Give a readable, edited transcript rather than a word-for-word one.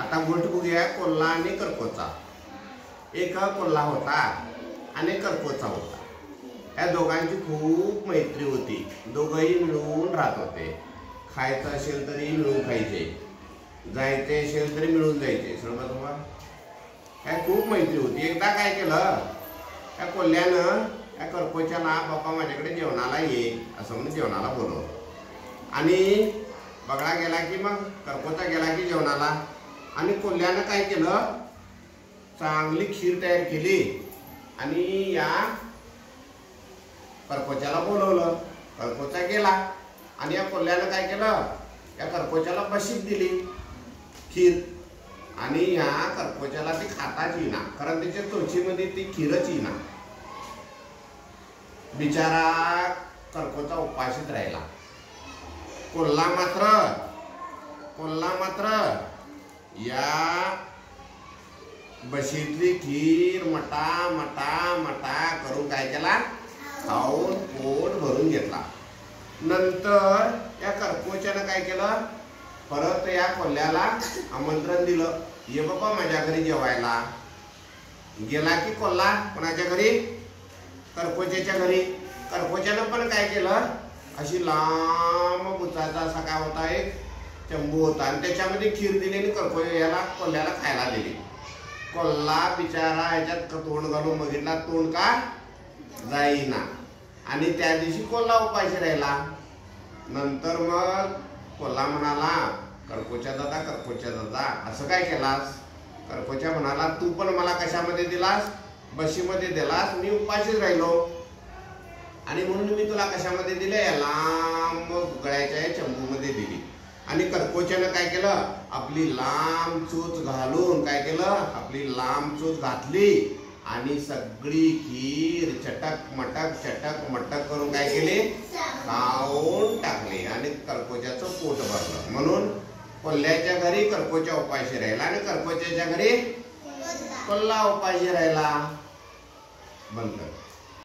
आता गोष्ट बघूया कोल्हा आणि करकोचा। एक कोल्हा होता आणि करकोचा होता। या दोघांची खूप मैत्री होती। दोघंही मिळून राहत होते। खायचं असेल तरी मिळून खायचे, जायचे असेल तरी मिळून जायचे। समजा तुम्हाला काय खूप मैत्री होती। एकदा काय केलं, त्या कोल्ह्यानं त्या करकोच्याला बाबा माझ्याकडे जेवणाला ये असं म्हणून जेवणाला बोलवलं। आणि बगळा गेला की मग करकोचा गेला की जेवणाला, आणि कोल्ह्यानं काय केलं, चांगली खीर तयार केली आणि या करकोच्याला बोलवलं। करकोचा गेला आणि या कोल्ह्यानं काय केलं, या करकोच्याला बशीत दिली खीर, आणि या करकोच्याला ती खाताच येईना, कारण त्याच्या चोचीमध्ये ती खीरच येईना। बिचारा करकोचा उपाशीच राहिला। कोल्हा मात्र या बशीतली खीर मटा मटा मटा करून काय केला, खाऊन पोट भरून घेतला। नंतर या करकोच्यानं काय केलं, परत या कोल्ह्याला आमंत्रण दिलं, ये बाबा माझ्या घरी जेवायला। गेला की कोल्हा कोणाच्या घरी, करकोच्याच्या घरी। करकोच्यानं पण काय केलं, अशी लांब बुचाचा असा काय होता एक चंबू होता, आणि त्याच्यामध्ये खीर दिली आणि कोल्ह्याला खायला दिली। कोल्हा बिचारा ह्याच्यात तोंड घालून बघितला, तोंड का जाईना, आणि त्या दिवशी कोल्हा उपाशी राहिला। नंतर मग कोल्हा म्हणाला, करकोच्या दादा असं काय केलास? करकोच्या म्हणाला, तू पण मला कशामध्ये दिलास, बशीमध्ये दिलास, मी उपाशीच राहिलो, आणि म्हणून मी तुला कशामध्ये दिले, लांब गळ्याच्या चंबूमध्ये दिली। आणि करकोच्यानं काय केलं, आपली लांब चोच घालून काय केलं, आपली लांब चोच घातली आणि सगळी खीर चटक मटक करून काय केले, खाऊन टाकले, आणि करकोच्याचं पोट भरलं। म्हणून कोल्ह्याच्या घरी करकोच्या उपाशी राहिला आणि करकोच्याच्या घरी कोल्हा उपाशी राहिला। बंद कर।